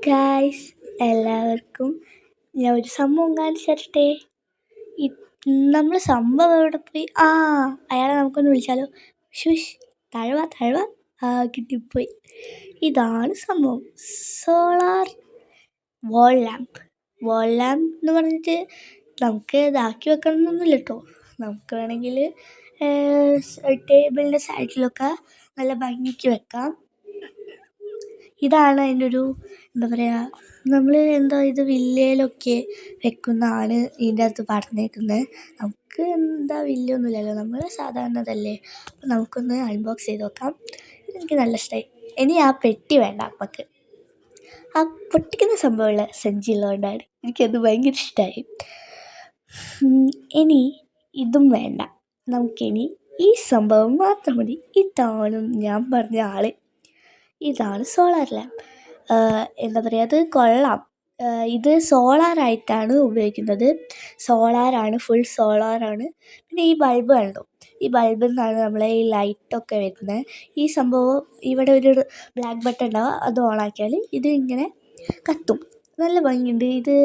Guys, എല്ലാവർക്കും ഞാൻ ഒരു സംഭവം കാണിച്ചു തരട്ടെ. നമ്മൾ സംഭവം എവിടെ പോയി? അയാളെ നമുക്കൊന്ന് വിളിച്ചാലോ. ഷുഷ്, തഴവ തഴവ കിട്ടിപ്പോയി. ഇതാണ് സംഭവം, സോളാർ വാൾ ലാമ്പ് എന്ന് പറഞ്ഞിട്ട് നമുക്ക് ഇതാക്കി വെക്കണമെന്നൊന്നുമില്ല കേട്ടോ. നമുക്ക് വേണമെങ്കിൽ ടേബിളിൻ്റെ സൈഡിലൊക്കെ നല്ല ഭംഗിക്ക് വെക്കാം. ഇതാണ് അതിൻ്റെ ഒരു എന്താ പറയുക, നമ്മൾ ഇത് വില്ലയിലൊക്കെ വെക്കുന്നതാണ് ഇതിൻ്റെ അകത്ത് പറഞ്ഞേക്കുന്നത്. നമുക്ക് വില്ലയൊന്നുമില്ലല്ലോ, നമ്മൾ സാധാരണതല്ലേ. അപ്പോൾ നമുക്കൊന്ന് അൺബോക്സ് ചെയ്ത് നോക്കാം. എനിക്ക് നല്ല ഇഷ്ടമായി. ഇനി ആ പെട്ടി വേണ്ട, നമുക്ക് ആ പൊട്ടിക്കുന്ന സംഭവമുള്ള സഞ്ചിയുള്ളതുകൊണ്ടാണ് എനിക്കത് ഭയങ്കര ഇഷ്ടമായി. ഇനി ഇതും വേണ്ട, നമുക്കിനി ഈ സംഭവം മാത്രം മതി. ഇതാണ് ഞാൻ പറഞ്ഞ ആൾ. ഇതാണ് സോളാർ ലാമ്പ്. എന്താ പറയുക, അത് കൊള്ളാം. ഇത് സോളാറായിട്ടാണ് ഉപയോഗിക്കുന്നത്. സോളാറാണ്, ഫുൾ സോളാറാണ്. പിന്നെ ഈ ബൾബ് കണ്ടോ, ഈ ബൾബിൽ നിന്നാണ് നമ്മളെ ഈ ലൈറ്റൊക്കെ വരുന്നത്. ഈ സംഭവം ഇവിടെ ഒരു ബ്ലാക്ക് ബട്ടൺ ഉണ്ടാവും, അത് ഓണാക്കിയാൽ ഇത് ഇങ്ങനെ കത്തും. നല്ല ഭംഗിയുണ്ട്. ഇത്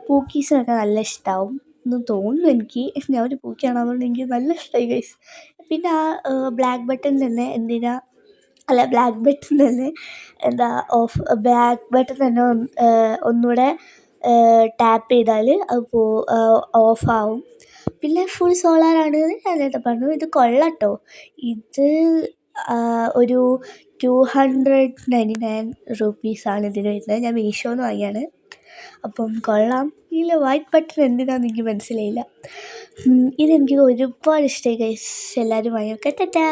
പൂക്കീസിനൊക്കെ നല്ല ഇഷ്ടമാവും എന്ന് തോന്നുന്നു എനിക്ക്. ഞാൻ ഒരു പൂക്കിയാണ്, അതുകൊണ്ട് എനിക്ക് നല്ല ഇഷ്ടമായി ഗൈസ്. പിന്നെ ആ ബ്ലാക്ക് ബട്ടൺ തന്നെ ബ്ലാക്ക് ബട്ടൺ തന്നെ ഒന്നുകൂടെ ടാപ്പ് ചെയ്താൽ അത് ഓഫാവും. പിന്നെ ഫുൾ സോളാറാണ് ഞാൻ നേരത്തെ പറഞ്ഞു. ഇത് കൊള്ളാട്ടോ. ഇത് ഒരു 299 റുപ്പീസാണ് ഇതിന് വരുന്നത്. ഞാൻ മീഷോന്ന് വാങ്ങിയാണ്. അപ്പം കൊള്ളാം. ഇതിൽ വൈറ്റ് ബട്ടൺ എന്തിനാണെന്ന് എനിക്ക് മനസ്സിലായില്ല. ഇതെനിക്ക് ഒരുപാട് ഇഷ്ടമായി ഗൈസ്. എല്ലാവരും വാങ്ങി. ടാറ്റാ.